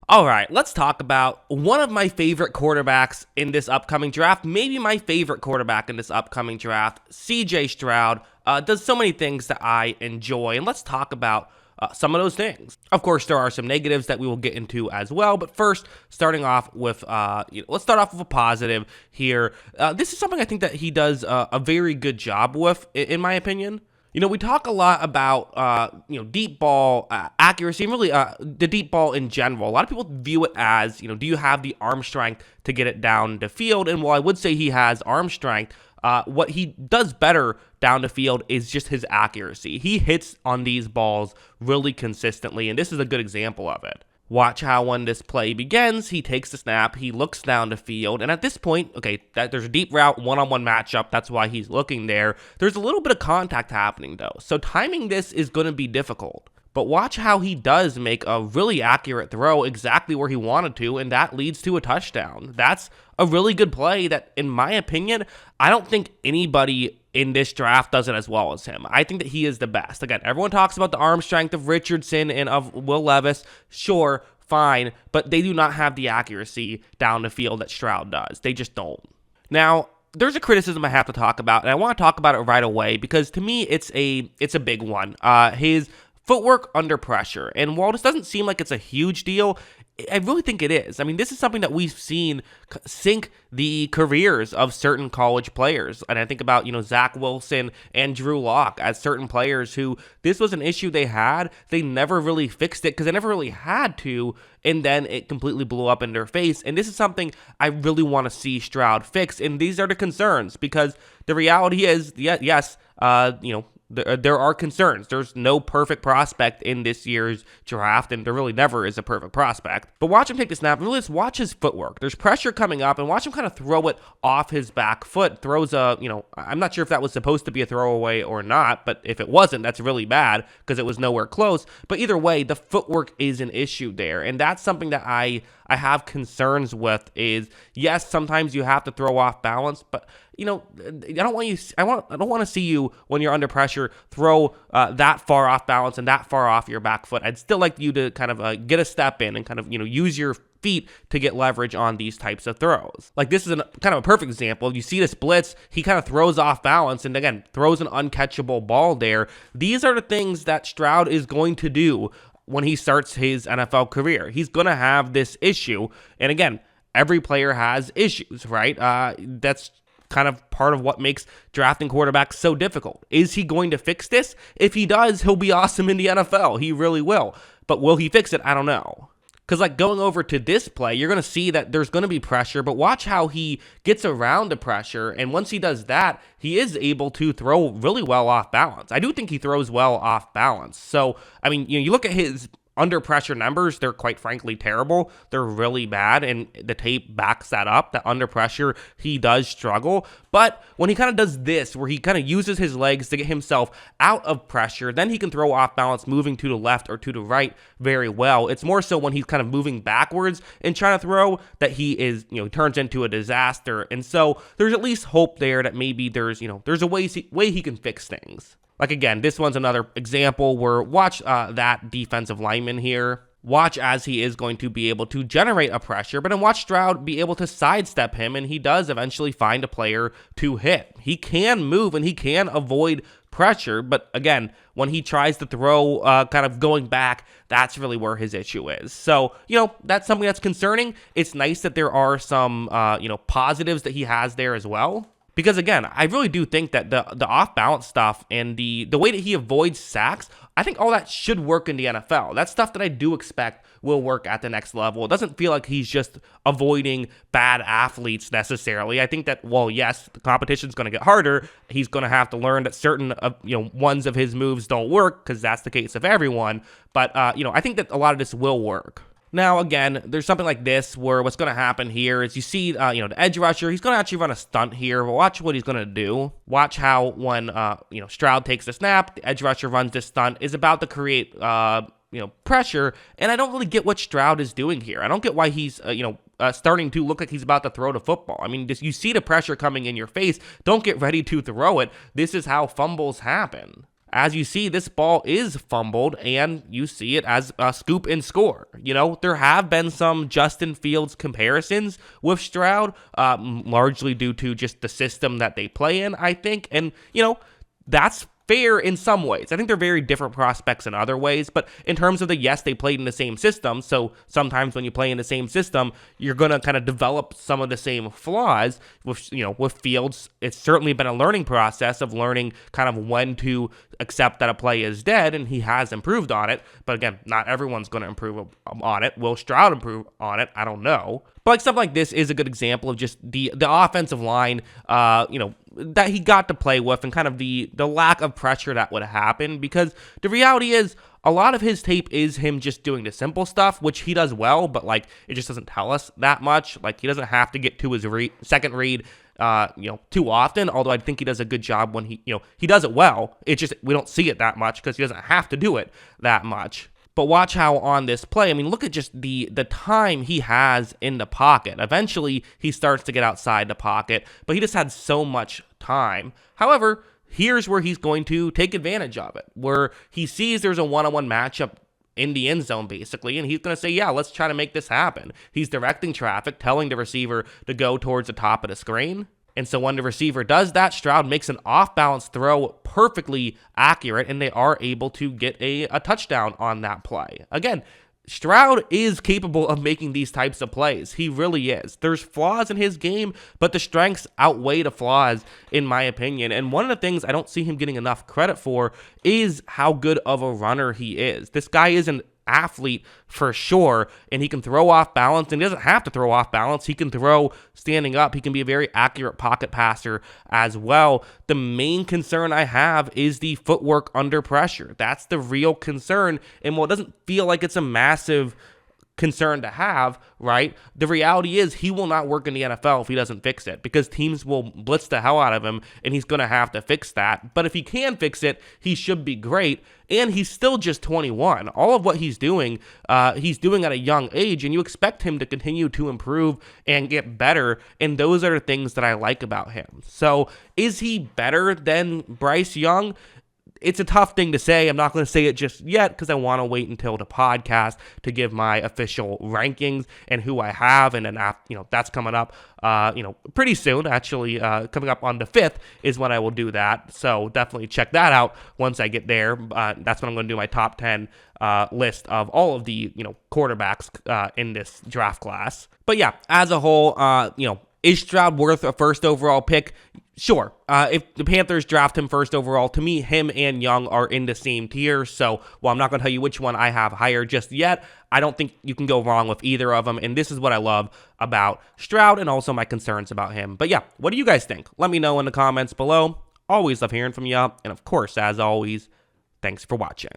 All right, let's talk about one of my favorite quarterbacks in this upcoming draft, maybe my favorite quarterback in this upcoming draft, CJ Stroud. Does so many things that I enjoy, and let's talk about some of those things. Of course, there are some negatives that we will get into as well, but first, starting off with, let's start off with a positive here. This is something I think that he does a very good job with, in my opinion. We talk a lot about, deep ball accuracy and really the deep ball in general. A lot of people view it as, do you have the arm strength to get it down the field? And while I would say he has arm strength, what he does better down the field is just his accuracy. He hits on these balls really consistently, and this is a good example of it. Watch how when this play begins, he takes the snap, he looks down the field, and at this point, there's a deep route, one-on-one matchup, that's why he's looking there. There's a little bit of contact happening, though, so timing this is going to be difficult. But watch how he does make a really accurate throw exactly where he wanted to, and that leads to a touchdown. That's a really good play that, in my opinion, I don't think anybody in this draft does it as well as him. I think that he is the best. Again, everyone talks about the arm strength of Richardson and of Will Levis. Sure, fine, but they do not have the accuracy down the field that Stroud does. They just don't. Now, there's a criticism I have to talk about, and I want to talk about it right away because to me, it's a big one. His footwork under pressure. And while this doesn't seem like it's a huge deal, I really think it is. I mean, this is something that we've seen sink the careers of certain college players. And I think about, Zach Wilson and Drew Lock as certain players who this was an issue they had. They never really fixed it because they never really had to. And then it completely blew up in their face. And this is something I really want to see Stroud fix. And these are the concerns because the reality is, yes, there are concerns. There's no perfect prospect in this year's draft, and there really never is a perfect prospect. But watch him take the snap, and really just watch his footwork. There's pressure coming up, and watch him kind of throw it off his back foot. Throws I'm not sure if that was supposed to be a throwaway or not, but if it wasn't, that's really bad because it was nowhere close. But either way, the footwork is an issue there, and that's something that I have concerns with is, yes, sometimes you have to throw off balance, but I don't want to see you when you're under pressure throw that far off balance and that far off your back foot. I'd still like you to kind of get a step in and kind of use your feet to get leverage on these types of throws. Like this is kind of a perfect example. You see this blitz, he kind of throws off balance and again throws an uncatchable ball there. These are the things that Stroud is going to do when he starts his NFL career. He's going to have this issue, and again, every player has issues, right? That's kind of part of what makes drafting quarterbacks so difficult. Is he going to fix this? If he does, he'll be awesome in the NFL. He really will. But will he fix it? I don't know. Because going over to this play, you're going to see that there's going to be pressure, but watch how he gets around the pressure, and once he does that, he is able to throw really well off balance. I do think he throws well off balance. So, I mean, you look at his under pressure numbers, they're quite frankly terrible. They're really bad, and the tape backs that up, that under pressure, he does struggle. But when he kind of does this, where he kind of uses his legs to get himself out of pressure, then he can throw off balance moving to the left or to the right very well. It's more so when he's kind of moving backwards and trying to throw that he is, turns into a disaster. And so there's at least hope there that maybe there's a way he can fix things. Like, again, this one's another example where watch that defensive lineman here. Watch as he is going to be able to generate a pressure, but then watch Stroud be able to sidestep him, and he does eventually find a player to hit. He can move, and he can avoid pressure, but again, when he tries to throw kind of going back, that's really where his issue is. So, that's something that's concerning. It's nice that there are some, positives that he has there as well. Because again, I really do think that the off-balance stuff and the way that he avoids sacks, I think all that should work in the NFL. That's stuff that I do expect will work at the next level. It doesn't feel like he's just avoiding bad athletes necessarily. I think that, well, yes, the competition's going to get harder. He's going to have to learn that certain ones of his moves don't work because that's the case of everyone. But, I think that a lot of this will work. Now, again, there's something like this where what's going to happen here is you see, the edge rusher, he's going to actually run a stunt here. But watch what he's going to do. Watch how when, Stroud takes the snap, the edge rusher runs this stunt, is about to create, pressure. And I don't really get what Stroud is doing here. I don't get why he's, starting to look like he's about to throw the football. I mean, you see the pressure coming in your face. Don't get ready to throw it. This is how fumbles happen. as you see, this ball is fumbled, and you see it as a scoop and score. You know, there have been some Justin Fields comparisons with Stroud, largely due to just the system that they play in, I think. And, you know, that's fair in some ways. I think they're very different prospects in other ways, but in terms of yes, they played in the same system, so sometimes when you play in the same system, you're going to kind of develop some of the same flaws. With Fields, it's certainly been a learning process of learning kind of when to accept that a play is dead, and he has improved on it, but again, not everyone's going to improve on it. Will Stroud improve on it? I don't know. But stuff like this is a good example of just the offensive line, that he got to play with, and kind of the lack of pressure that would happen, because the reality is a lot of his tape is him just doing the simple stuff, which he does well, but it just doesn't tell us that much. He doesn't have to get to his second read too often, although I think he does a good job when he does it well. It's just we don't see it that much because he doesn't have to do it that much. But watch how on this play, I mean, look at just the time he has in the pocket. Eventually, he starts to get outside the pocket, but he just had so much time. However, here's where he's going to take advantage of it, where he sees there's a one-on-one matchup in the end zone, basically, and he's going to say, yeah, let's try to make this happen. He's directing traffic, telling the receiver to go towards the top of the screen. And so when the receiver does that, Stroud makes an off-balance throw, perfectly accurate, and they are able to get a touchdown on that play. Again, Stroud is capable of making these types of plays. He really is. There's flaws in his game, but the strengths outweigh the flaws, in my opinion. And one of the things I don't see him getting enough credit for is how good of a runner he is. This guy is an athlete for sure, and he can throw off balance, and he doesn't have to throw off balance. He can throw standing up. He can be a very accurate pocket passer as well. The main concern I have is the footwork under pressure. That's the real concern, and while it doesn't feel like it's a massive concern to have, right? The reality is he will not work in the NFL if he doesn't fix it, because teams will blitz the hell out of him, and he's going to have to fix that. But if he can fix it, he should be great, and he's still just 21. All of what he's doing at a young age, and you expect him to continue to improve and get better, and those are the things that I like about him. So is he better than Bryce Young? It's a tough thing to say. I'm not going to say it just yet because I want to wait until the podcast to give my official rankings and who I have, and then that's coming up pretty soon. Actually, coming up on the 5th is when I will do that. So definitely check that out once I get there. That's when I'm going to do my top 10 list of all of the quarterbacks in this draft class. But yeah, as a whole, is Stroud worth a first overall pick? Sure. If the Panthers draft him first overall, to me, him and Young are in the same tier. So while I'm not going to tell you which one I have higher just yet, I don't think you can go wrong with either of them. And this is what I love about Stroud and also my concerns about him. But yeah, what do you guys think? Let me know in the comments below. Always love hearing from you. And of course, as always, thanks for watching.